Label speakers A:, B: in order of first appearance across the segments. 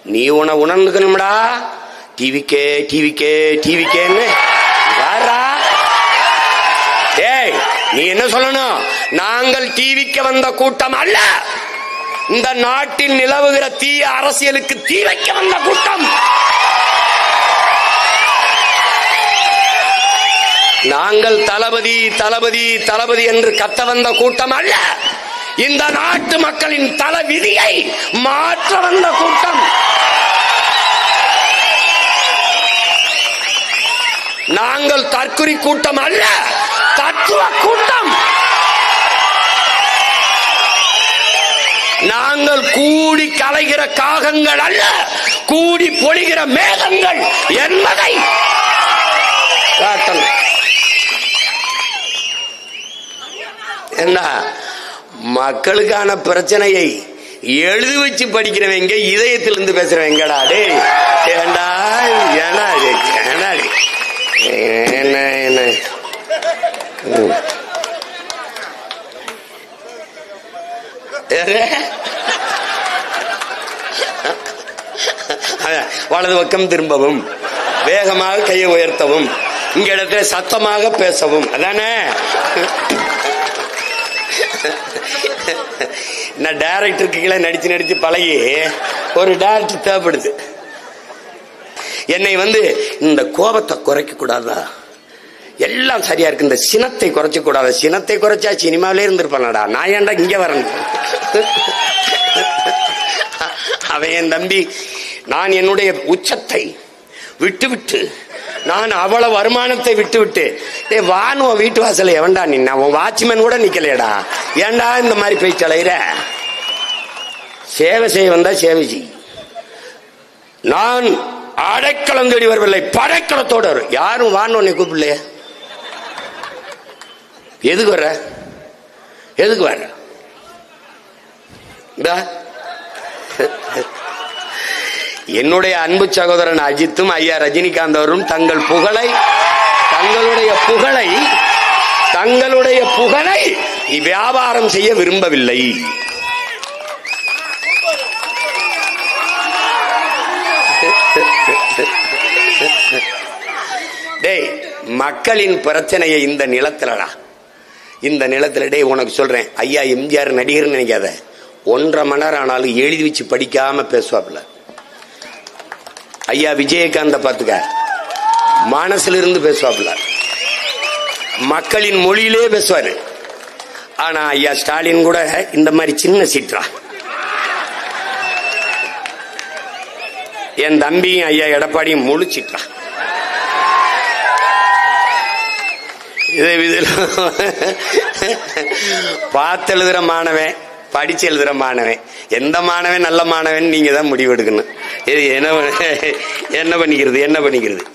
A: நீ உணர்ந்துக்கணும்டா. டிவிக்கேன்னு வாரா. ஏய், நீ என்ன சொல்லணும்? நாங்கள் டிவிக்கு வந்த கூட்டம் அல்ல, இந்த நாட்டில் நிலவுகிற தீய அரசியலுக்கு தீ வைக்க வந்த கூட்டம். நாங்கள் தளபதி தளபதி தளபதி என்று கத்த வந்த கூட்டம் அல்ல, இந்த நாட்டு மக்களின் தல விதியை மாற்ற வந்த கூட்டம். நாங்கள் தற்குறி கூட்டம் அல்ல, தத்துவ கூட்டம். நாங்கள் கூடி கலைகிற காகங்கள் அல்ல, கூடி பொழிகிற மேகங்கள் என்பதை காட்டணும். என்ன மக்களுக்கான பிரச்சனையை எழுதி வச்சு படிக்கிறவங்க இதயத்திலிருந்து பேசுறவங்கடா. டே ஏண்டா என்ன என்ன வலது பக்கம் திரும்பவும், வேகமாக கையை உயர்த்தவும், இங்க இடத்துல சத்தமாக பேசவும். அதானே நான் டைரக்டருக்கு கீழே நடிச்சு பழகி ஒரு டைரக்டர் தேவைப்படுது. என்னை இந்த கோபத்தை குறைக்க கூடாதா, எல்லாம் சரியா இருக்கு, இந்த சினத்தை குறைச்ச கூடாது. சினத்தை குறைச்சா சினிமாவிலே இருந்திருப்பானடா, நான் ஏன்டா இங்க வரேன்? அவன் என் தம்பி, நான் என்னுடைய உச்சத்தை விட்டு நான் அவ்வளவு வருமானத்தை விட்டு வானுவ வீட்டு வாசல எவன்டா நின்னா? உன் வாட்ச்மேன் கூட நிக்கலையடா. ஏண்டா இந்த மாதிரி போய் தலையிற? சேவை செய்ய வந்தா சேவை செய். நான் அடைக்கலம் தேடி வரவில்லை, படைக்கலத்தோடு வரும். யாரும் வான்னு உன்னை கூப்பிடலையே. எதுக்கு வர? என்னுடைய அன்பு சகோதரன் அஜித்தும் ஐயா ரஜினிகாந்த் அவரும் தங்களுடைய புகழை வியாபாரம் செய்ய விரும்பவில்லை. டேய், மக்களின் பிரச்சனையை இந்த நிலத்துல டேய் உனக்கு சொல்றேன், ஐயா எம்ஜிஆர் நடிகர் நினைக்காத, 1.5 மணி நேரம் ஆனாலும் எழுதி வச்சு படிக்காம பேசுவாப்ல. ஐயா விஜயகாந்த பாத்துக்க, மனசுல இருந்து பேசுவாப்ல, மக்களின் மொழியிலே பேசுவாரு. ஆனா ஐயா ஸ்டாலின் கூட இந்த மாதிரி சின்ன சீற்றா. என் தம்பியும் ஐயா எடப்பாடியும் முழு சீற்றா. பார்த்து எழுதுற மாணவன், படிச்சு எழுதுற மாணவன், எந்த மாணவன் நல்ல மாணவன் நீங்க தான் முடிவு எடுக்கணும். இது என்ன பண்ணிக்கிறது?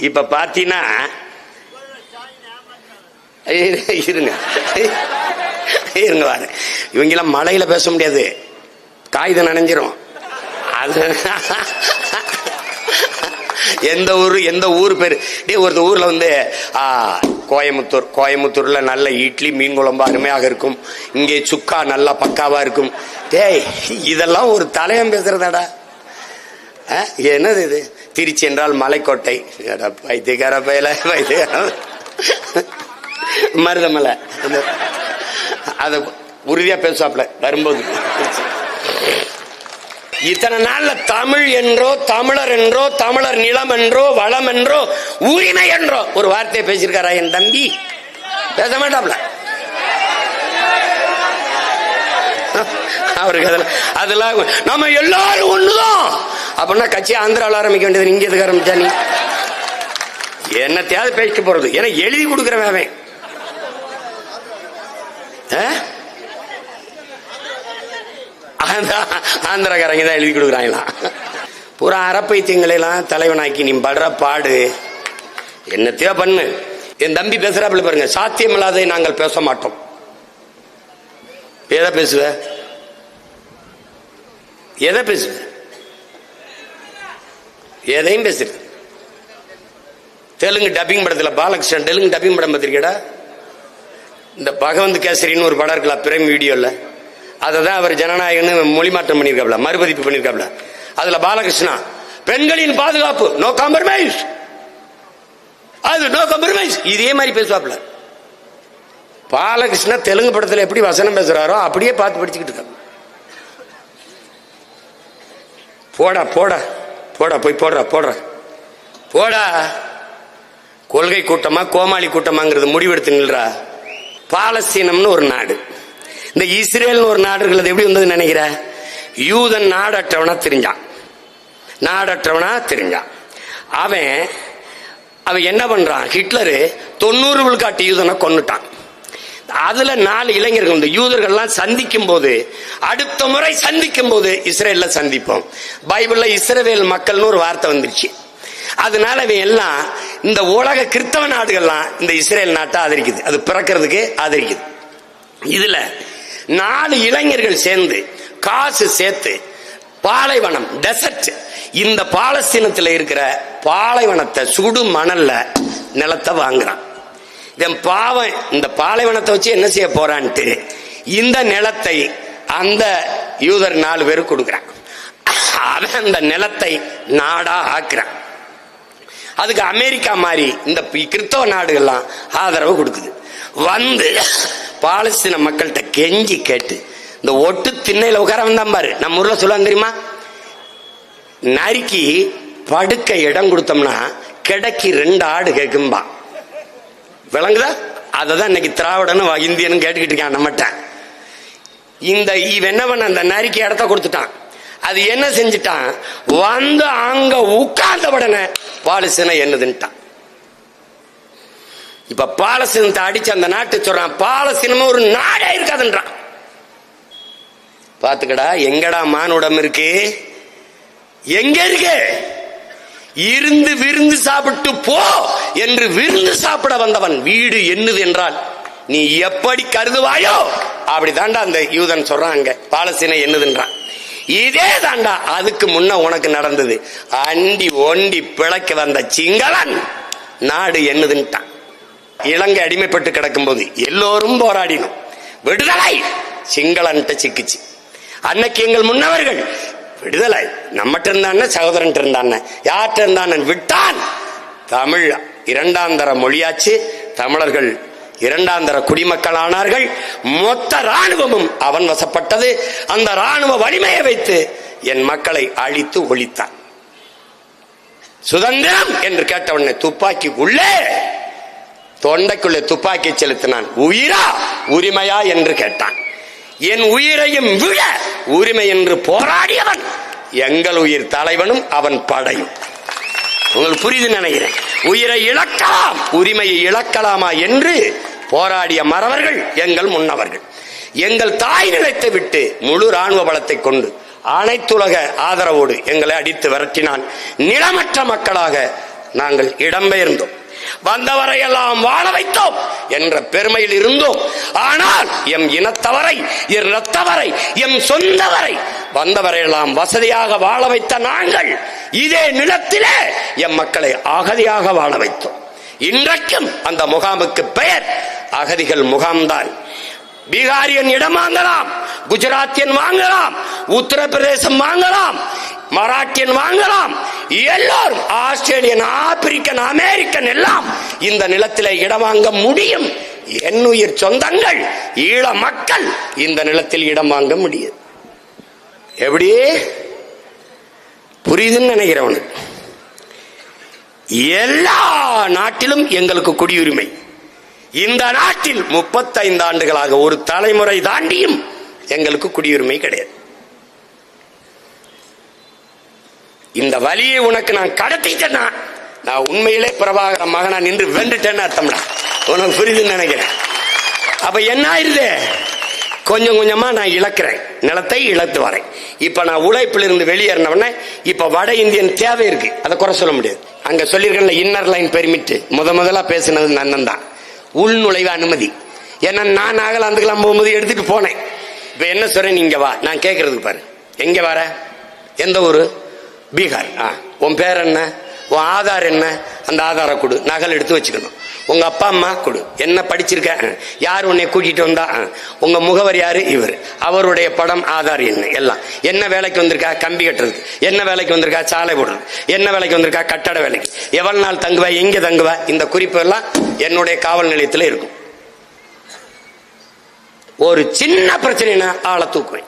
A: இப்ப பாத்தீங்கன்னா இருங்க வாரு, இவங்கெல்லாம் மழையில பேச முடியாது, காகிதம் நனைஞ்சிரும். அது எந்த ஊர் பேரு? ஒரு ஊர்ல கோயமுத்தூர்ல நல்ல இட்லி மீன் குழம்பு அருமையாக இருக்கும், இங்கே சுக்கா நல்லா பக்காவா இருக்கும். டேய், இதெல்லாம் ஒரு தலைவன் பேசுறதாடா? என்னது இது? திருச்சி என்றால் மலைக்கோட்டை. பைத்தியக்கார பையில மருதமலை, அத உறுதியா பேசுவாப்ல வரும்போது. இத்தனை நாள்ல தமிழ் என்றோ, தமிழர் என்றோ, தமிழர் நிலம் என்றோ, வளம் என்றோ, உரிமை என்றோ ஒரு வார்த்தையை பேசியிருக்காரா என் தம்பி? பேச மாட்டாப்ல. அவருக்கு அதெல்லாம் நம்ம எல்லாரும் ஒண்ணுதான் அப்படின்னா கட்சி ஆந்திராவில் ஆரம்பிக்க வேண்டியது. இங்க எதுக்கு ஆரம்பிச்சா? நீ என்னத்தையாவது பேசிட்டு போறது? ஏன்னா எழுதி கொடுக்கிறவன் ஆந்திரக்காரங்க தான் எழுதி கொடுக்குறாங்களாம். பூரா அறப்பைத்தியங்களை எல்லாம் தலைவனாக்கி நீ படுற பாடு என்னத்தையோ பண்ணு. என் தம்பி பேசுறாப்புல பாருங்க, சாத்தியமில்லாததை நாங்கள் பேச மாட்டோம். எதை பேசுவ? எதையும் பேசு. தெலுங்கு டப்பிங் படத்துல பாலகிருஷ்ணன் தெலுங்கு டப்பிங் படம் பார்த்திருக்கடா? இந்த பகவந்த் கேசரின்னு ஒரு படம் இருக்கலாம் பிரைம் வீடியோல, அதை தான் அவர் ஜனநாயகன்னு மொழி மாற்றம் பண்ணியிருக்காப்ல, மறுபதிப்பு பண்ணியிருக்காப்ல. அதுல பாலகிருஷ்ணா பெண்களின் பாதுகாப்பு நோ காம்ப்ரமைஸ், அது நோ காம்ப்ரமைஸ். இதே மாதிரி பேசுவாப்ல. பாலகிருஷ்ண தெலுங்கு படத்தில் எப்படி வசனம் பேசுறாரோ அப்படியே பார்த்து படிச்சுக்கிட்டு இருக்க. போடா போடா போடா போய் போடுற போடுற போடா. கொள்கை கூட்டமா கோமாளி கூட்டமாங்கிறது முடிவெடுத்து நில்றா. பாலஸ்தீனம்னு ஒரு நாடு, இந்த இஸ்ரேல் ஒரு நாடு இருக்கிறது எப்படி வந்ததுன்னு நினைக்கிற? யூதன் நாடற்றவனா தெரிஞ்சான், நாடற்றவனா தெரிஞ்சான். அவன் என்ன பண்றான்? ஹிட்லரு 90 விழுக்காட்டு யூதனை கொன்னுட்டான். அதுல 4 இளைஞர்கள் இந்த யூதர்கள்லாம் சந்திக்கும் போது, அடுத்த முறை சந்திக்கும் போது இஸ்ரேல்ல சந்திப்போம். பைபிள்ல இஸ்ரவேல் மக்கள்னு ஒரு வார்த்தை வந்துருச்சு. அதனால அவன் எல்லாம் இந்த உலக கிறிஸ்தவ நாடுகள்லாம் இந்த இஸ்ரேல் நாட்டை ஆதரிக்குது, அது பிறக்கிறதுக்கு ஆதரிக்குது. இதுல 4 இளைஞர்கள் சேர்ந்து காசு சேர்த்து பாலைவனம் டெசர்ட், இந்த பாலஸ்தீனத்தில் இருக்கிற பாலைவனத்தை சுடு மணல்ல நிலத்தை வாங்குறான். இதன் பாவம் இந்த பாலைவனத்தை வச்சு என்ன செய்ய போறான்ட்டு இந்த நிலத்தை அந்த யூதர் 4 பேருக்கு கொடுக்குறான். அவன் அந்த நிலத்தை நாடா ஆக்குறான். அதுக்கு அமெரிக்கா மாதிரி இந்த கிறிஸ்தவ நாடுகள்லாம் ஆதரவு கொடுக்குது. வந்து பாலஸ்தீன மக்கள்கிட்ட கெஞ்சி கேட்டு இந்த ஒட்டு திண்ணையில உட்கார வந்தான் பாரு. நம்ம ஊர்ல சொல்லுவாங்க தெரியுமா, நரிக்கு படுக்க இடம் கொடுத்தோம்னா கிடைக்கு 2 ஆடு கேட்கும்பா. விளங்குதா? அததான் இன்னைக்கு திராவிடன்னு இந்தியன்னு கேட்டுக்கிட்டு இருக்கான் நம்மகிட்ட. இந்த என்ன பண்ண, அந்த நரிக்கு இடத்த கொடுத்துட்டான். அது என்ன செஞ்சுட்டான், வந்து அங்க உட்கார்ந்த உடனே பாலஸ்தீன என்னதுன்ட்டான். இப்ப பாலஸ்தீனத்தை அடிச்சு அந்த நாட்டு சொல்றான், பாலஸ்தீனமும் ஒரு நாடே இருக்காதுன்றான். பாத்துக்கடா, எங்கடா மானுடம் இருக்கு? எங்க இருக்கு? இருந்து விருந்து சாப்பிட்டு போ என்று விருந்து சாப்பிட வந்தவன் வீடு என்னது என்றால் நீ எப்படி கருதுவாயோ அப்படி தாண்டா அந்த யூதன் சொல்றான். அங்க பாலஸ்தீன என்னதுன்றான். இதே தாண்டா அதுக்கு முன்ன உனக்கு நடந்தது. அண்டி ஒண்டி பிழைக்க வந்த சிங்களன் நாடு என்னதுன்ட்டான். இலங்கை அடிமைப்பட்டு கிடக்கும் போது எல்லோரும் போராடினோம், விடுதலை சிங்களன்ட்ட சிக்கிச்சு. அன்னைக்கு எங்கள் முன்னவர்கள் விடுதலை நம்மகிட்ட இருந்தான, சகோதரன் இருந்தான, யார்கிட்ட இருந்தான விட்டான். தமிழ் 2ஆம் தர மொழியாச்சு, தமிழர்கள் 2ஆம் தர குடிமக்கள் ஆனார்கள். மொத்த ராணுவமும் அவன் வசப்பட்டது. அந்த ராணுவ வலிமையை வைத்து என் மக்களை அழித்து ஒழித்தான். சுதந்திரம் என்று கேட்டவுடனே துப்பாக்கிக்குள்ளே தொண்டைக்குள்ளே துப்பாக்கி செலுத்தினான். உயிரா உரிமையா என்று கேட்டான். என் உயிரையும் விட உரிமை என்று போராடியவன் எங்கள் உயிர் தலைவனும் அவன் படையும். உங்களுக்கு புரியுது நினைக்கிறேன். உயிரை இழக்கலாம், உரிமையை இழக்கலாமா என்று போராடிய மறவர்கள் எங்கள் முன்னவர்கள். எங்கள் தாய் நிலத்தை விட்டு முழு ராணுவ பலத்தை கொண்டு அனைத்துலக ஆதரவோடு எங்களை அடித்து விரட்டினான். நிலமற்ற மக்களாக நாங்கள் இடம்பெயர்ந்தோம். வந்தவரையெல்லாம் வாழ வைத்தோம் என்ற பெருமையில் இருந்தோம். ஆனால் எம் இனத்தவரை, எம் இரத்தவரை, எம் சொந்தவரை வந்தவரையெல்லாம் வசதியாக வாழ வைத்த நாங்கள் இதே நிலத்திலே எம் மக்களை அகதியாக வாழ வைத்தோம். இன்றைக்கும் அந்த முகாமுக்கு பெயர் அகதிகள் முகாம்தான். பீகாரியன் இடம் வாங்கலாம், குஜராத்தியன் வாங்கலாம், உத்தரப்பிரதேசம் வாங்கலாம், மராட்டியன் வாங்கலாம், எல்லோரும் ஆஸ்திரேலியன், ஆப்பிரிக்கன், அமெரிக்கன் எல்லாம் இந்த நிலத்திலே இடம் வாங்க முடியும். என்னுயிர் சொந்தங்கள் ஈழ மக்கள் இந்த நிலத்தில் இடம் வாங்க முடியும். எப்படி புரியுதுன்னு நினைக்கிறவனு? எல்லா நாட்டிலும் எங்களுக்கு குடியுரிமை. இந்த நாட்டில் 35 ஆண்டுகளாக ஒரு தலைமுறை தாண்டியும் எங்களுக்கு குடியுரிமை கிடையாது. இந்த வழியை உனக்கு நான் கடத்திட்டேன்னா நான் உண்மையிலே பிரபாகர மகனா நின்று வென்றுட்டேன்னு அர்த்தம்டா. உனக்கு புரியுதுன்னு நினைக்கிறேன். அப்ப என்ன ஆயிருது? கொஞ்சம் கொஞ்சமா நான் இழக்கிறேன், நிலத்தை இழத்து வரேன். இப்ப நான் உழைப்பில் இருந்து வெளியேறினவன இப்ப வட இந்தியன் தேவை இருக்கு, அதை குறை சொல்ல முடியாது. அங்க சொல்லியிருக்கேன்ல இன்னர் லைன் பெர்மிட், முதலா பேசினது நன்னன் தான். உள்நுழைவு அனுமதி. ஏன்னா நான் நாகாலாந்துக்கெல்லாம் போகும்போது எடுத்துட்டு போனேன். இப்ப என்ன சொல்றேன், நீங்க வா, நான் கேட்கறதுக்கு பாரு. எங்க வர? எந்த ஊரு? பீகார். உன் பேர் என்ன? உன் ஆதார் என்ன? அந்த ஆதார கொடு, நகல் எடுத்து வச்சுக்கணும். உங்க அப்பா அம்மா கொடு, என்ன படிச்சிருக்க, யார் உன்னை கூட்டிட்டு வந்தா, உங்க முகவர் யாரு, இவர், அவருடைய படம், ஆதார் எண் எல்லாம். என்ன வேலைக்கு வந்திருக்கா, கம்பி கட்டுறதுக்கு. என்ன வேலைக்கு வந்திருக்கா, சாலை போடுறது. என்ன வேலைக்கு வந்திருக்கா, கட்டட வேலைக்கு. எவ்வளவு நாள் தங்குவ, எங்க தங்குவ, இந்த குறிப்பு எல்லாம் என்னுடைய காவல் நிலையத்தில் இருக்கும். ஒரு சின்ன பிரச்சனைனா ஆளை தூக்குவேன்.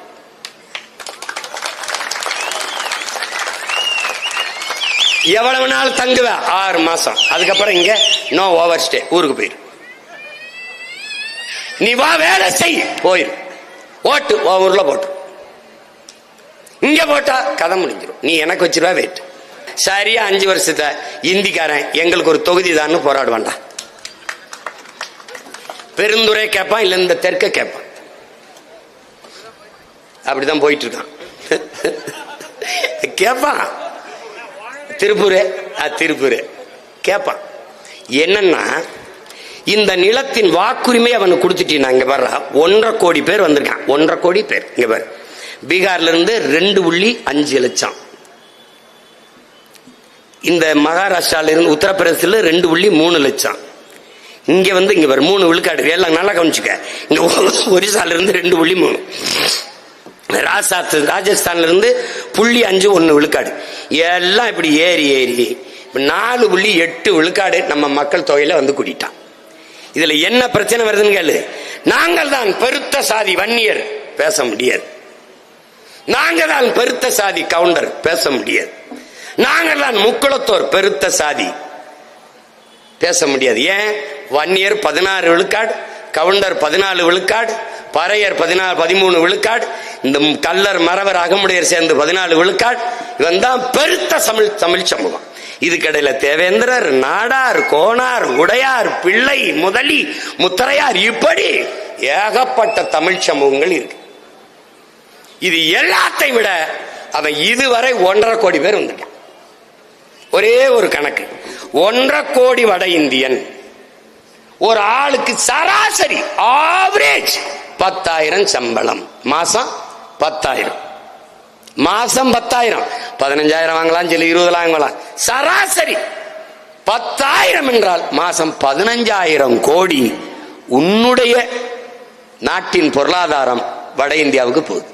A: எவ்வளவு நாள் தங்குவ, 6 மாசம். அதுக்கப்புறம் இங்க நோ ஓவர் ஸ்டே, ஊருக்கு போயிரு. நீ வா வேலை செய், போயிரு. ஓட்டு ஊர்ல போட்டு, இங்க போட்டா கதை முடிஞ்சிடும். நீ எனக்கு வச்சிருவா வெயிட். சரியா 5 வருஷத்தை இந்திக்காரன் எங்களுக்கு ஒரு தொகுதி தான் போராடுவான்டா. பெருந்துறை கேட்பான், இல்ல இந்த தெற்க கேட்பான். அப்படிதான் போயிட்டு இருக்கான். கேட்பான் திருப்பூர் கேட்பான். என்னன்னா இந்த நிலத்தின் வாக்குரிமை அவனுக்கு கொடுத்துட்டீங்க. இங்க பாரு 1.5 கோடி பேர் வந்திருக்கான். 1.5 கோடி பேர். இங்க பாரு, பீகார்ல இருந்து 2.5 லட்சம். இந்த மகாராஷ்டிரால இருந்து உத்தரப்பிரதேசத்துல 2.3 லட்சம். இங்க வந்து இங்க பாரு 3 விழுக்காடு. எல்லாம் நல்லா கவனிச்சுக்க. இங்க ஒரிசால இருந்து 2.3, ராஜஸ்தான்ல இருந்து 0.51 விழுக்காடு. எல்லாம் இப்படி ஏறி 4.8 விழுக்காடு நம்ம மக்கள் தொகையில வந்து கூட்டிட்டான். இதுல என்ன பிரச்சனை வருதுன்னு கேளு. நாங்கள் தான் பெருத்த சாதி வன்னியர், பேச முடியாது. நாங்கள் தான் பெருத்த சாதி கவுண்டர், பேச முடியாது. நாங்கள் தான் முக்குளத்தோர் பெருத்த சாதி, பேச முடியாது. ஏன்? வன்னியர் 16 விழுக்காடு, கவுண்டர் 14 விழுக்காடு, பறையர் 13 விழுக்காடு, இந்த கல்லர் மறவர் அகமுடையர் சேர்ந்து 14 விழுக்காடு. இவன் தான் பெருத்த தமிழ் சமூகம். இதுக்கடையில தேவேந்திரர், நாடார், கோனார், உடையார், பிள்ளை, முதலி, முத்தரையார், இப்படி ஏகப்பட்ட தமிழ் சமூகங்கள் இருக்கு. இது எல்லாத்தை விட அவன் இதுவரை 1.5 கோடி பேர் வந்திருக்கான். ஒரே ஒரு கணக்கு, 1.5 கோடி வட இந்தியன். ஒரு ஆளுக்கு சராசரி ஆவரேஜ் 10,000 சம்பளம். மாசம் 10,000, மாசம் 10,000. 15,000 வாங்கலாம், சில 20 வாங்கலாம். சராசரி 10,000 என்றால் மாசம் 15,000 கோடி உன்னுடைய நாட்டின் பொருளாதாரம் வட இந்தியாவுக்கு போகுது.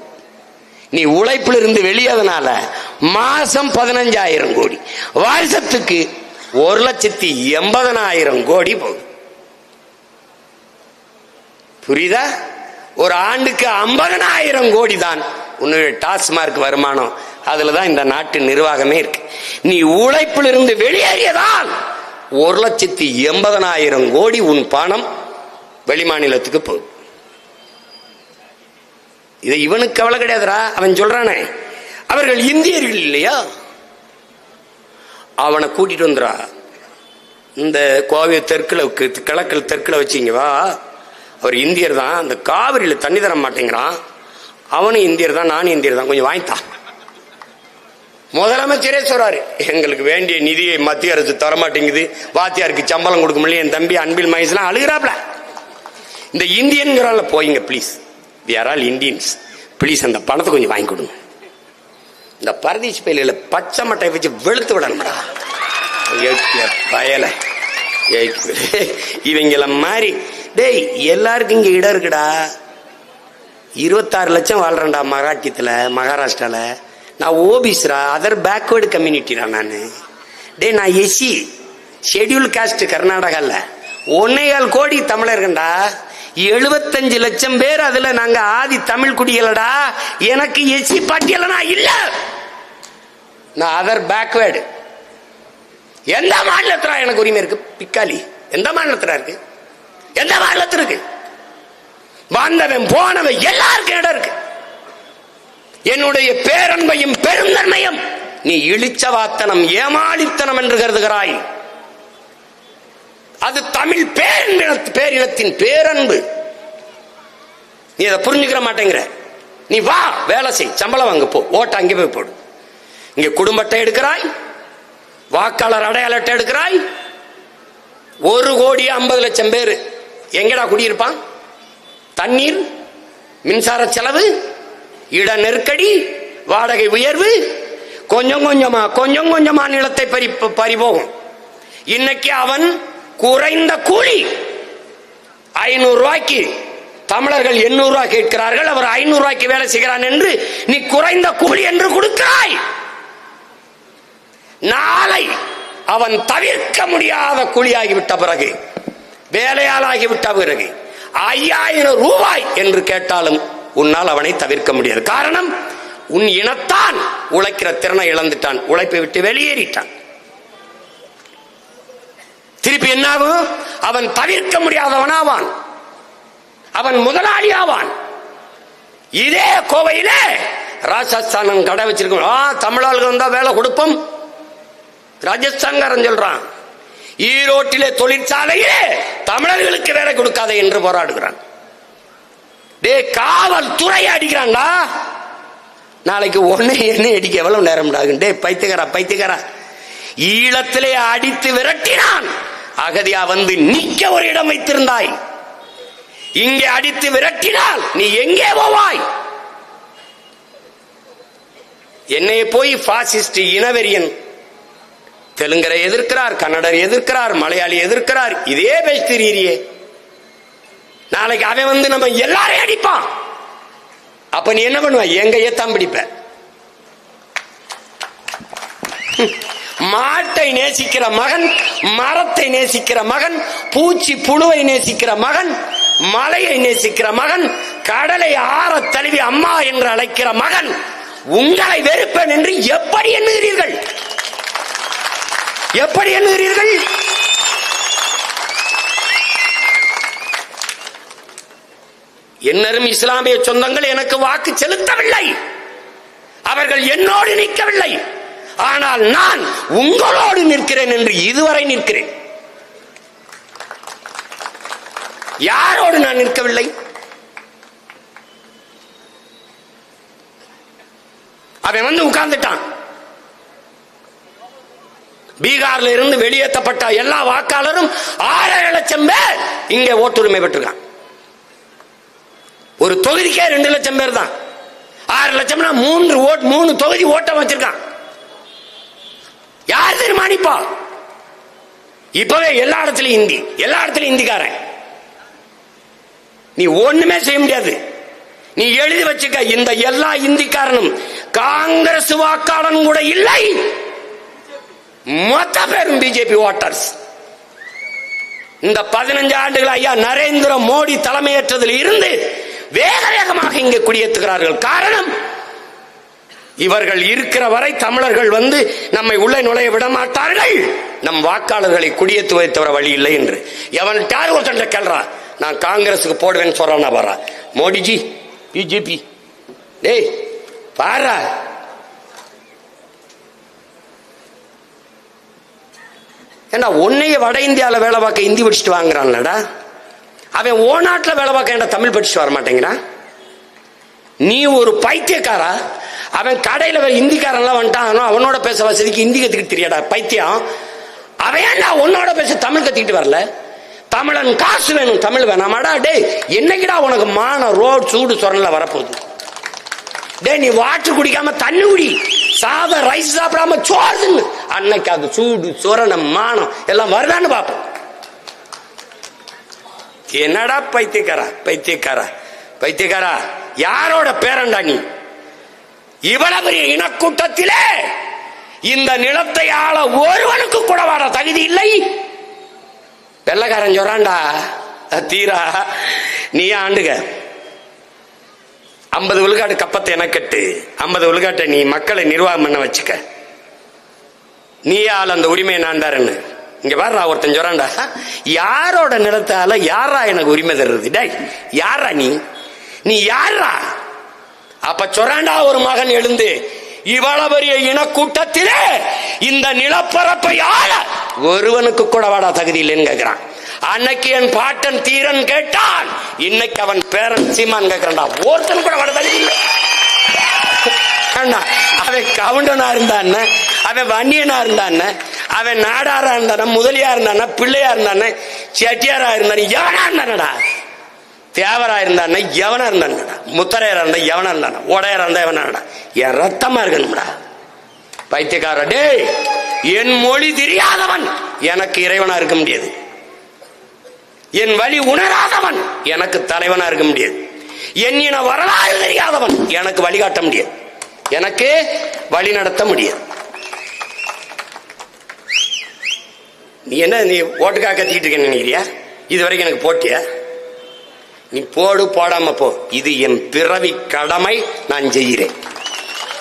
A: நீ உழைப்பில் இருந்து வெளியதனால மாசம் 15,000 கோடி, வருஷத்துக்கு 1,80,000 கோடி போகுது. புரியுதா? ஒரு ஆண்டுக்கு 50,000 கோடி தான் உன்னுடைய டாஸ்மார்க் வருமானம். அதுலதான் இந்த நாட்டு நிர்வாகமே இருக்கு. நீ உழைப்பில் இருந்து வெளியேறியதால் 1,80,000 கோடி உன் பணம் வெளிமாநிலத்துக்கு போகுது. இது இவனுக்கு கவலை கிடையாதுரா. அவன் சொல்றானே அவர்கள் இந்தியர்கள் இல்லையா, அவனை கூட்டிட்டு வந்துடா. இந்த கோவை தெற்குல கிழக்கில் தெற்குல வச்சிங்க வா, அவர் இந்தியர் தான், அந்த காவிரியில தண்ணி தர மாட்டேங்கிறான், அவனும் இந்தியர் தான், நானும் இந்தியர் தான், கொஞ்சம் வாங்கித்தான். முதலமைச்சரே சொல்றாரு, எங்களுக்கு வேண்டிய நிதியை மத்திய அரசு தரமாட்டேங்குது, வாத்தியாருக்கு சம்பளம் கொடுக்க முடியல. என் தம்பி அன்பில் மகேஷ்லாம் அழுகிறாப்ல. இந்த இந்தியன்கிறால போயிங்க please, we are all Indians, please அந்த பணத்தை கொஞ்சம் வாங்கி கொடுங்க. இந்த பரதேசி பயில பச்சை மட்டை வச்சு வெளுத்து விடணும்டா பயல. இவங்கள மாதிரி டேய் எல்லாருக்கும் இங்க இடம் இருக்குடா. 26 லட்சம் வாழ்றேன்டா மராட்டியத்துல, மகாராஷ்டிரால. நான் ஓபிஸ்ரா, அதர் பேக்வேர்டு கம்யூனிட்டிடா நானு. டே நான் எஸ்சி, ஷெட்யூல் காஸ்ட் கர்நாடகால. 1.25 கோடி தமிழர்கள்டா, 75 லட்சம் பேர். அதுல நாங்க ஆதி தமிழ் குடிகளடா. எனக்கு எஸ்சி பட்டியலனா இல்ல, நான் அதர் பேக்வேர்டு. எந்த மாநிலத்துல எனக்கு உரிமை இருக்கு? பிக்காலி எந்த மாநிலத்துல இருக்கு? எந்த மாநிலத்தில் இருக்கு? வந்தவன் போனவன் எல்லாருக்கும் இடம் இருக்கு. என்னுடைய பேரன்பையும் பெருந்தன்மையும் நீ இழிச்சவாத்தனம், ஏமாளித்தனம் என்று கருதுகிறாய். அது தமிழ் பேரினத்தின் பேரன்பு. நீ அதை புரிஞ்சுக்கிற மாட்டேங்கிற. நீ வா வேலை செய், சம்பளம் வாங்க போ, ஓட்ட அங்கே போய் போடு. இங்க குடும்ப அட்டை எடுக்கிறாய், வாக்காளர் அடையாள அட்டை எடுக்கிறாய். 1,50,00,000 பேர் எங்கடா குடியிருப்பான்? தண்ணீர், மின்சார செலவு, இட நெருக்கடி, வாடகை உயர்வு, கொஞ்சம் கொஞ்சமா நிலத்தை பறிபோகும். இன்னைக்கு அவன் குறைந்த கூலி 500 ரூபாய்க்கு, தமிழர்கள் 800 ரூபாய் கேட்கிறார்கள், அவர் 500 ரூபாய்க்கு வேலை செய்கிறான் என்று நீ குறைந்த கூலி என்று கொடுக்கிறாய். நாளை அவன் தவிர்க்க முடியாத கூலியாகிவிட்ட பிறகு, வேலையாளாகிவிட்ட பிறகு 5000 ரூபாய் என்று கேட்டாலும் உன்னால் அவனை தவிர்க்க முடியாது. காரணம், உன் இனத்தான் உழைக்கிற திறனை இழந்துட்டான், உழைப்பை விட்டு வெளியேறிட்டான். திருப்பி என்னாகும்? அவன் தவிர்க்க முடியாதவனாவான், அவன் முதலாளி ஆவான். இதே கோவையில ராஜஸ்தான் கடை வச்சிருக்கோம், தமிழர்கள் வந்தா வேலை கொடுப்போம், ராஜஸ்தான்காரன் சொல்றான். ஈரோட்டிலே தொழிற்சாலையே தமிழர்களுக்கு வேலை கொடுக்காத என்று போராடுகிறான். காவல்துறை அடிக்கிறான்டா, நாளைக்கு ஒன்னு என்ன அடிக்க எவ்வளவு நேரம் ஆகும்? பைத்தியக்காரா, ஈழத்திலே அடித்து விரட்டினான், அகதியா வந்து நிக்க ஒரு இடம் வைத்திருந்தாய். இங்கே அடித்து விரட்டினால் நீ எங்கே போவாய்? என்னை போய் பாசிஸ்ட் இனவெறியன், தெலுங்கரை எதிர்க்கிறார், கன்னடர் எதிர்க்கிறார், மலையாளி எதிர்க்கிறார், இதே பேசுறீரியே. நாளைக்கு அவன் வந்து நம்ம எல்லாரையும் அடிப்பான். அப்ப நீ என்ன பண்ணுவ? எங்க ஏத்தான் பிடிப்ப. மாட்டை நேசிக்கிற மகன், மரத்தை நேசிக்கிற மகன், பூச்சி புழுவை நேசிக்கிற மகன், மலையை நேசிக்கிற மகன், கடலை ஆற தழுவி அம்மா என்று அழைக்கிற மகன் உங்களை வெறுப்பேன் என்று எப்படி எண்ணுகிறீர்கள்? எப்படி எண்ணுகிறீர்கள்? என்னரும் இஸ்லாமிய சொந்தங்கள் எனக்கு வாக்கு செலுத்தவில்லை, அவர்கள் என்னோடு நிற்கவில்லை. ஆனால் நான் உங்களோடு நிற்கிறேன் என்று இதுவரை நிற்கிறேன். யாரோடு நான் நிற்கவில்லை? அவன் வந்து உட்கார்ந்துட்டான். பீகார்ல இருந்து வெளியேற்றப்பட்ட எல்லா வாக்காளரும் 6 லட்சம் பேர் இங்கே ஓட்டுரிமை பெற்றிருக்கான். ஒரு தொகுதிக்கே 2 லட்சம் பேர் தான். 6 லட்சம்னா 3 தொகுதி ஓட்டம் வச்சிருக்கான். யார் தீர்மானிப்பா? இப்பவே எல்லா இடத்துலயும் இந்தி, எல்லா இடத்துலயும் இந்திக்காரன். நீ ஒண்ணுமே செய்ய முடியாது. நீ எழுதி வச்சுக்க, இந்த எல்லா இந்திக்காரனும் காங்கிரஸ் வாக்காளன் கூட இல்லை, மொத்த பேரும் பிஜேபி ஓட்டர்ஸ். இந்த 15 ஆண்டுகள் ஐயா நரேந்திர மோடி தலைமையேற்றதில் இருந்து வேக வேகமாக இங்கே குடியேற்றுகிறார்கள். காரணம், இவர்கள் இருக்கிற வரை தமிழர்கள் வந்து நம்மை உள்ளே நுழைய விட மாட்டார்கள், நம் வாக்காளர்களை குடியேற்றுவதை தவிர வழி இல்லை என்று. எவன் யார் ஒருத்தன் கேள்றா, நான் காங்கிரசுக்கு போடுவேன்னு சொல்றானா பாரா, மோடிஜி பிஜேபி, டேய் பாரா. ஏன்னா உன்னைய வட இந்தியாவில் வேலை பார்க்க இந்தி படிச்சுட்டு வாங்குறான்லடா, அவன் ஓ நாட்டில் வேலை பார்க்க ஏன்டா தமிழ் படிச்சுட்டு வர மாட்டேங்கிறான்? நீ ஒரு பைத்தியக்காரா. அவன் கடையில இந்திக்காரன்லாம் வந்துட்டான், அவனோட பேச வசதிக்கு இந்தி கத்துக்கிட்டு தெரியாடா பைத்தியம். அவன் ஏன்டா உன்னோட பேச தமிழ் கத்துக்கிட்டு வரல? தமிழன் காசு வேணும், தமிழ் வேணாமாடா? டே என்னைக்குடா உனக்கு மான ரோட் சூடு சொரல வரப்போகுது? டே நீ வாட்டர் குடிக்காம தண்ணி குடி, சாத ரைஸ் சாப்பிடாம சோறுன்னு, அன்னைக்கு அது சூடு சொரண மானம் எல்லாம் வருதான்னு பாப்போம். என்னடா பைத்தியக்காரா, யாரோட பேரண்டா நீ? இவ்வளவு பெரிய இனக்கூட்டத்திலே இந்த நிலத்தை ஆள ஒருவனுக்கு கூட வர தகுதி இல்லை. வெள்ளக்காரன் சொல்றான்டா, தீரா நீ ஆண்டுக 50 விழுக்காடு கப்பத்தை என கட்டு, 50 விழுக்காட்டை நீ மக்களை நிர்வாகம் பண்ண வச்சுக்க, நீ ஆள் அந்த உரிமையை நான் தரேன்னு. இங்க பாரு, ஒருத்தன் சொல்றான்டா, யாரோட நிலத்தால யாரா எனக்கு உரிமை தர்றது? டேய் யாரா நீ யாரா? அப்ப சொல்றான்டா ஒரு மகன் எழுந்து, இவ்வளவு பெரிய இனக்கூட்டத்திலே இந்த நிலப்பரப்பை ஆள ஒருவனுக்கு கூட வாடா தகுதி இல்லைன்னு கேட்கிறான். அன்னைக்கு என் பாட்டன் தீரன் கேட்டான், இன்னைக்கு அவன் பேரன் சீமான் கேட்கிறான்டா, ஒருத்தன் கூட வாட தகுதி இல்லை. அவன் கவுண்டனா இருந்தான், அவன் வன்னியனா இருந்தான், அவன் நாடாரா இருந்தான, முதலியா இருந்தான, பிள்ளையா இருந்தான, செட்டியாரா இருந்தான, எவனா இருந்தானடா? தேவரா இருந்தான் எவனா இருந்தான்டா, முத்தரையரா இருந்தா எவனா இருந்தானா, உடையரா இருந்தா எவனாடா? என் ரத்தமா இருக்கணும்டா பைத்தியக்கார. டே என் மொழி தெரியாதவன் எனக்கு இறைவனா இருக்க முடியாது. என் வழி உணராதவன் எனக்கு தலைவனா இருக்க முடியாது. என் இன வரலாறு தெரியாதவன் எனக்கு வழிகாட்ட முடியாது, எனக்கு வழி நடத்த முடியாது. நீ என்ன, நீ ஓட்டுக்காக கத்திக்கிட்டு இருக்க நினைக்கிறியா? இது வரைக்கும் எனக்கு போட்டியா? நீ போடு, போடாம போ. இது என் பிறவி கடமை, நான் செய்கிறேன்.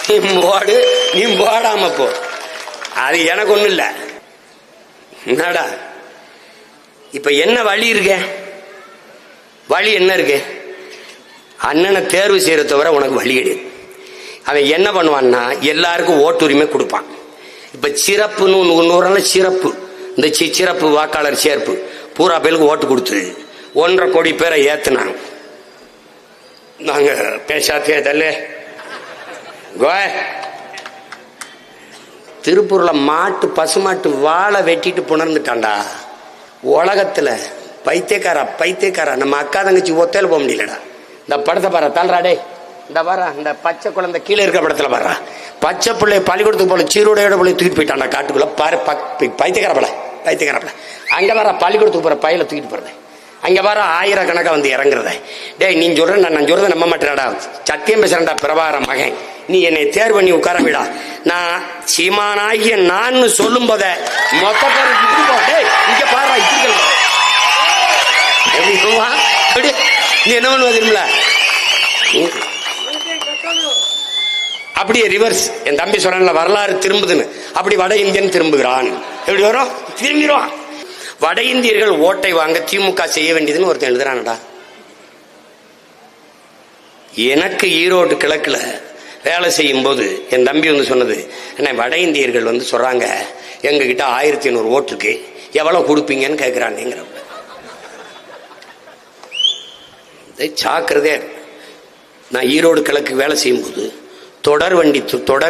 A: நீ போடு, நீ போடாம போ, அது எனக்கு ஒண்ணும் இல்ல. என்னடா இப்ப என்ன வழி இருக்க? வழி என்ன இருக்கு? அண்ணனை தேர்வு செய்யற தவிர உனக்கு வழி கிடையாது. அவன் என்ன பண்ணுவான்னா எல்லாருக்கும் ஓட்டுரிமை கொடுப்பான். இப்ப சிறப்புன்னு ஒன்று சிறப்பு, இந்த சிறப்பு வாக்காளர் சேர்ப்பு பூரா பேருக்கு ஓட்டு கொடுத்து 1.5 கோடி பேரை ஏத்துனாங்க. நாங்க பேசாத்தே தல்லே திருப்பூர்ல பசுமாட்டு வாழை வெட்டிட்டு புணர்ந்துட்டான்டா. உலகத்துல பைத்தியக்காரா நம்ம அக்கா தங்கச்சி ஒத்தையில போக முடியலடா. இந்த படத்தை பாரு, தள்ளுறாடே, இந்த பாரு, இந்த பச்சை குழந்தை கீழே இருக்கிற படத்துல பாரு, பச்சை பிள்ளை பள்ளிக்கூடத்துக்கு போல சீரோடையோட பிள்ளை தூக்கிட்டு போயிட்டான்டா காட்டுக்குள்ள. பாரு பைத்தியக்காரப்பட அங்க வர பள்ளிக்கூடத்துக்கு போற பையில தூக்கிட்டு போறத, அங்க வர ஆயிரக்கணக்கா வந்து இறங்குறத. டேய், நீ சொல்ற நான் சொல்றத நம்ப மாட்டேன்டா, சத்தியம் பேசுறேன்டா பிரபாகர மகன், நீ என்னை தேர்வு பண்ணி உட்கார விடா. நான் சீமானாகிய நான் சொல்லும் போத மொத்த பேர் இங்க பாரு, நீ என்ன பண்ணுவ தெரியுமில? அப்படியே ரிவர்ஸ். என் தம்பி சொல்றேன்ல, வரலாறு திரும்புதுன்னு, அப்படி வட இந்தியன் திரும்புகிறான். எப்படி வரும்? திரும்பிடுவான். வட இந்தியர்கள் ஓட்டை வாங்க திமுக செய்ய வேண்டியதுன்னு ஒருத்தன் எழுதுறான்டா. எனக்கு ஈரோடு கிழக்குல வேலை செய்யும் போது என் தம்பி வந்து சொன்னது என்ன, வட இந்தியர்கள் வந்து சொல்றாங்க எங்க கிட்ட 1500 ஓட்டுக்கு எவ்வளவு கொடுப்பீங்கன்னு கேட்கிறாங்க. சாக்கிறதே. நான் ஈரோடு கிழக்கு வேலை செய்யும் போது தொடர்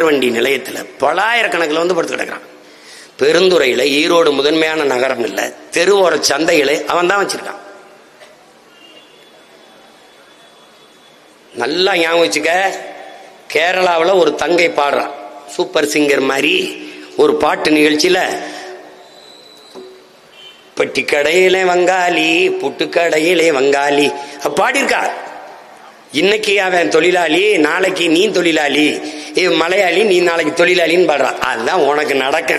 A: வண்டி நிலையத்தில் பலாயிரக்கணக்கில் வந்து படுத்து கிடக்கிறான். பெருந்துறையில ஈரோடு முதன்மையான நகரம் இல்ல, தெருவோர சந்தைகளை அவன் தான் வச்சிருக்கான். நல்லா ஞாபகம் வச்சுக்க. கேரளாவில் ஒரு தங்கை பாடுறான், சூப்பர் சிங்கர் மாதிரி ஒரு பாட்டு நிகழ்ச்சியில, பெட்டி கடையிலே வங்காளி புட்டு கடையிலே வங்காளி பாடியிருக்கார். இன்னைக்கு அவன் தொழிலாளி, நாளைக்கு நீ தொழிலாளி, மலையாளி, நீ நாளைக்கு தொழிலாளின்னு பாடுறான். அதுதான் உனக்கு நடக்க.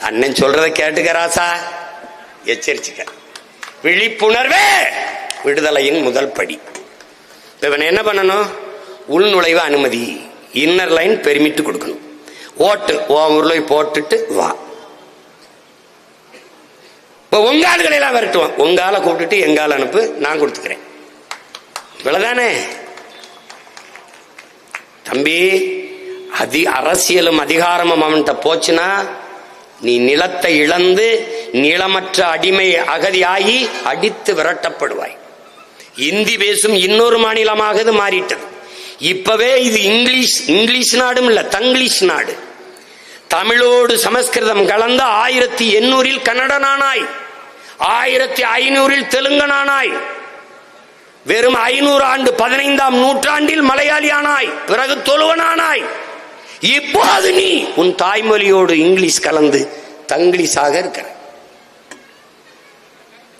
A: அண்ணன் சொல்றதை கேட்டுக்கராசா, எச்சரிச்சுக்க. விழிப்புணர்வே விடுதலையின் முதல் படி. இவன் என்ன பண்ணணும்? உள்நுழைவு அனுமதி, இன்னர் லைன் பெர்மிட் கொடுக்கணும். ஓட்டு ஊர்ல போட்டுட்டு வா. இப்ப உங்க ஆளுகளை எல்லாம் விரட்டுவான். உங்க ஆளை கூப்பிட்டுட்டு எங்கால அனுப்பு, நான் கொடுத்துக்கிறேன். இவ்வளவுதானே தம்பி. அரசியலும் அதிகாரமும் அவன்கிட்ட போச்சுன்னா நீ நிலத்தை இழந்து நிலமற்ற அடிமை அகதியாகி அடித்து விரட்டப்படுவாய். இந்தி பேசும் இன்னொரு மாநிலமாக இது மாறிட்டது. இப்பவே இது இங்கிலீஷ் நாடும் இல்ல, தங்கிலீஷ் நாடு. தமிழோடு சமஸ்கிருதம் கலந்த 1800 கன்னடனானாய், 1500 தெலுங்கனானாய், வெறும் 500 ஆண்டு 15ஆம் நூற்றாண்டில் மலையாளியானாய், பிறகு தொழுவனானாய். இப்போது நீ உன் தாய்மொழியோடு இங்கிலீஷ் கலந்து தங்கிலீஷாக இருக்கிற.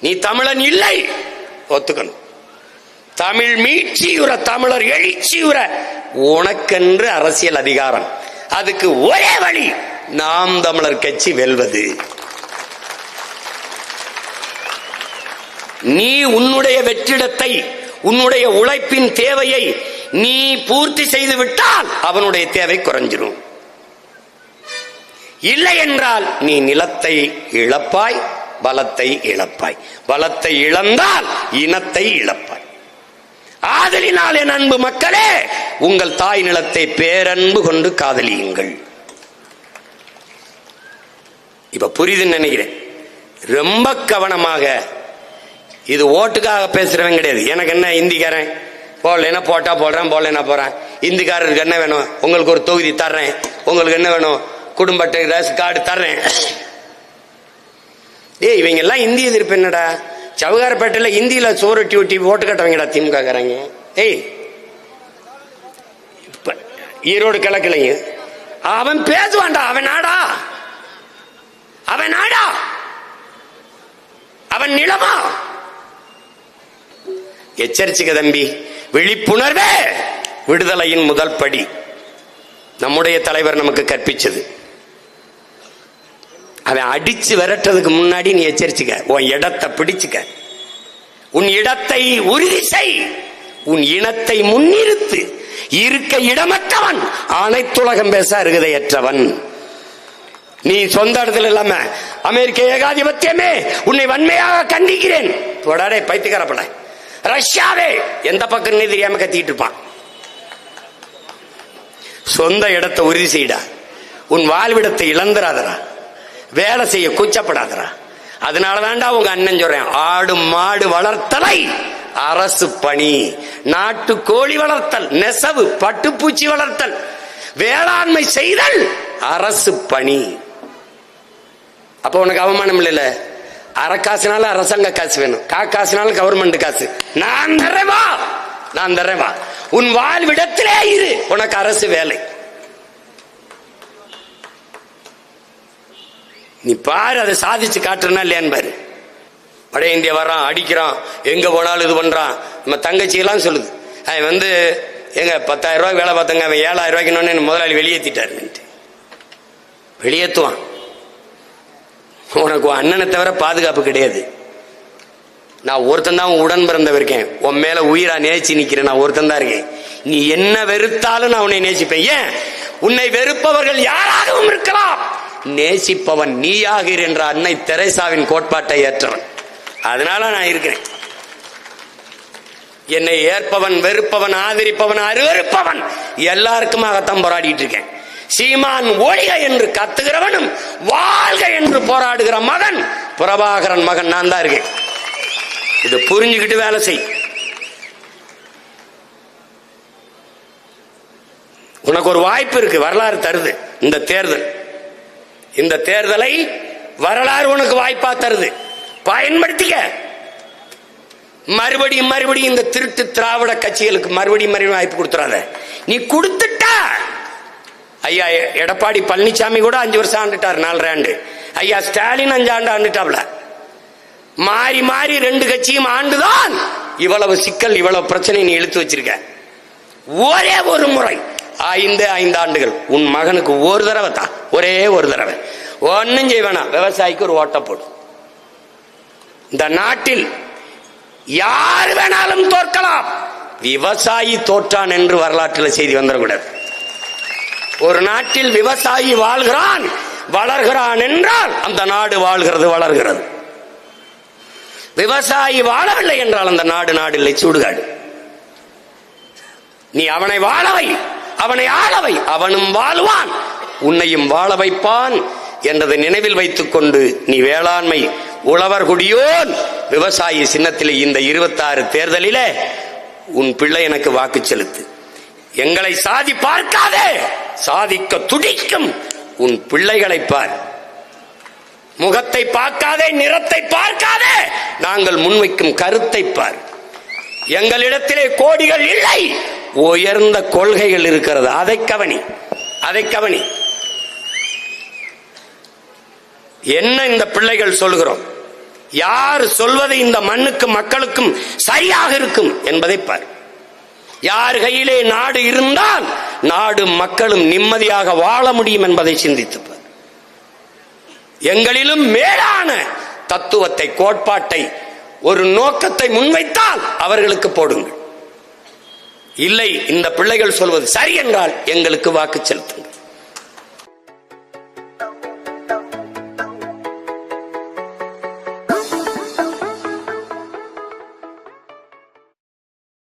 A: நீ தமிழன் இல்லை, ஒத்துக்கணும். தமிழ் மீட்சியுற, தமிழர் எழுச்சியுற, உனக்கென்று அரசியல் அதிகாரம். அதுக்கு ஒரே வழி, நாம் தமிழர் கட்சி வெல்வது. நீ உன்னுடைய வெற்றிடத்தை, உன்னுடைய உழைப்பின் தேவையை நீ பூர்த்தி செய்து விட்டால் அவனுடைய தேவை குறைஞ்சிரும். இல்லை என்றால் நீ நிலத்தை இழப்பாய், பலத்தை இழப்பாய். பலத்தை இழந்தால் இனத்தை இழப்பாய். ஆதலினால் என் அன்பு மக்களே, உங்கள் தாய் நிலத்தை பேரன்பு கொண்டு காதலியுங்கள். இப்ப புரியுதுன்னு நினைக்கிறேன். ரொம்ப கவனமாக. இது ஓட்டுக்காக பேசுறவன் கிடையாது. எனக்கு என்ன, இந்திக்காரன் போடலைன்னா போட்டா போடுறேன், போடலைன்னா போறேன். இந்திக்காரருக்கு என்ன வேணும்? உங்களுக்கு ஒரு தொகுதி தர்றேன். உங்களுக்கு என்ன வேணும்? குடும்ப அட்டை, ரேஷன் கார்டு தர்றேன். இவங்க எல்லாம் இந்திய எதிர்ப்பு என்னடா? சவுகாரப்பேட்டையில இந்தியில சோரட்டி ஒட்டி ஓட்டு கட்டுறவங்கடா திமுக காரங்க. ஈரோடு கிழக்குலையும் அவன் பேசுவான்டா. அவன் நாடா அவன் நிலமா? எச்சரிச்சுக்க தம்பி. விழிப்புணர்வே விடுதலையின் முதல் படி. நம்முடைய தலைவர் நமக்கு கற்பிச்சது. அவன் அடிச்சு விரட்டுறதுக்கு முன்னாடி நீ எச்சரிச்சுக்க. உன் இடத்தை பிடிச்சுக்க. உன் இடத்தை உறுதி செய். உன் இனத்தை முன்னிறுத்து. இருக்க இடமற்றவன் அனைத்துலகம் பேச அருகதையற்றவன். நீ சொந்த இடத்துல இல்லாம அமெரிக்க ஏகாதிபத்தியமே உன்னை வன்மையாக கண்டிக்கிறேன். தொடரே பைத்தியக்காரப்பட. ரஷ்யாவே எந்த பக்கம் தெரியாம கத்திட்டு இருப்பான். சொந்த இடத்தை உறுதி செய்டா. உன் வாழ்விடத்தை இழந்துராதரா. வேலை செய்ய கூச்சப்படாதரா. அதனாலதான்டா உங்க அண்ணன் சொல்றேன், ஆடு மாடு வளர்த்தலை அரசு பணி. நாட்டு கோழி வளர்த்தல், நெசவு பட்டுப்பூச்சி வளர்த்தல், வேளாண்மை செய்தல் அரசு பணி. அப்ப உனக்கு அவமானம் இல்ல. அறக்காசுனால அரசாங்க காசு வேணும், காசுனால கவர்மெண்ட் காசு. நான் தரேவா, நான் தரேவா. உன் வாழ்விடத்திலே இரு, உனக்கு அரசு வேலை. நீ பாரு, அதை சாதிச்சு காட்டுறனா இல்லையான்னு பாரு. வட இந்தியா வர்றான், அடிக்கிறான், எங்க போனாலும் இது பண்றான். நம்ம தங்கச்சி எல்லாம் சொல்லுது, அவன் எங்க 10,000 ரூபாய் வேலை பார்த்தங்க, அவன் 7,000 ரூபாய்க்கு முதலாளி வெளியேற்றிட்டாரு. வெளியேற்றுவான். உனக்கு அண்ணனை தவிர பாதுகாப்பு கிடையாது. நான் ஒருத்தன் தான் உடன் பிறந்தவ இருக்கேன். உன் மேல உயிரா நேசி நிக்கிறேன். நான் ஒருத்தன் தான் இருக்கேன். நீ என்ன வெறுத்தாலும் நான் உன்னை நேசிப்பேன். ஏன்? உன்னை வெறுப்பவர்கள் யாராகவும் இருக்கலாம், நேசிப்பவன் நீயாகிறீர் என்ற அன்னை தெரேசாவின் கோட்பாட்டை ஏற்றவன். அதனால நான் இருக்கிறேன். என்னை ஏற்பவன், வெறுப்பவன், ஆதரிப்பவன், அருவருப்பவன் எல்லாருக்குமாகத்தான் போராடிட்டு இருக்கேன். சீமான் ஒழிக என்று கத்துகிறவனும் வாழ்க என்று போராடுகிற மகன் பிரபாகரன் மகன் நான் தான் இருக்கேன். இது புரிஞ்சுக்கிட்டு வேலை செய். உனக்கு ஒரு வாய்ப்பு இருக்கு, வரலாறு தருது இந்த தேர்தல். இந்த தேர்தலை வரலாறு உனக்கு வாய்ப்பா தருது, பயன்படுத்திக்க. மறுபடியும் மறுபடியும் இந்த திருட்டு திராவிட கட்சிகளுக்கு மறுபடியும் வாய்ப்பு கொடுத்துறாத. நீ கொடுத்துட்ட. ஐயா எடப்பாடி பழனிசாமி கூட 5 வருஷம் ஆண்டுட்டார், 4 ஆண்டு. ஐயா ஸ்டாலின் 5 ஆண்டு ஆண்டுட்டாப்ல. மாறி மாறி 2 கட்சியும் ஆண்டுதான் இவ்வளவு சிக்கல், இவ்வளவு பிரச்சனை நீ இழுத்து வச்சிருக்க. ஒரே ஒரு முறை 5 ஆண்டுகள் உன் மகனுக்கு ஒரு தடவை தான், ஒரே ஒரு தடவை. ஒன்னும் செய்வேனா, விவசாயிக்கு ஒரு ஓட்ட போடு. இந்த நாட்டில் யார் வேணாலும் தோற்கலாம், விவசாயி தோற்றான் என்று வரலாற்றில் செய்தி வந்துடக்கூடாது. ஒரு நாட்டில் விவசாயி வாழ்கிறான், வளர்கிறான் என்றால் அந்த நாடு வாழ்கிறது, வளர்கிறது. விவசாயி வாழவில்லை என்றால் அந்த நாடு இல்லை, சுடுகாடு. நீ அவனை வாழவை, அவனை ஆளவை, அவனும் வாழ்வான், உன்னையும் வாழ வைப்பான் என்றதை நினைவில் வைத்துக் கொண்டு நீ வேளாண்மை உழவர் குடியோன் விவசாயி சின்னத்தில் இந்த 26 தேர்தலிலே உன் பிள்ளை எனக்கு வாக்கு செலுத்து. எங்களை சாதி பார்க்காதே, சாதிக்க துடிக்கும் உன் பிள்ளைகளை பார். முகத்தை பார்க்காதே, நிறத்தை பார்க்காதே, நாங்கள் முன்வைக்கும் கருத்தை பார். எங்களிடத்திலே கோடிகள் இல்லை, உயர்ந்த கொள்கைகள் இருக்கிறது. அதை கவனி, அதை கவனி. என்ன இந்த பிள்ளைகள் சொல்கிறோம், யார் சொல்வது இந்த மண்ணுக்கும் மக்களுக்கும் சரியாக இருக்கும் என்பதை பார். யார் கையிலே நாடு இருந்தால் நாடு மக்களும் நிம்மதியாக வாழ முடியும் என்பதை சிந்தித்துப்பார். எங்களிலும் மேலான தத்துவத்தை, கோட்பாட்டை, ஒரு நோக்கத்தை முன்வைத்தால் அவர்களுக்கு போடுங்கள். இல்லை, இந்த பிள்ளைகள் சொல்வது சரி என்றால் எங்களுக்கு வாக்கு செலுத்துங்கள்.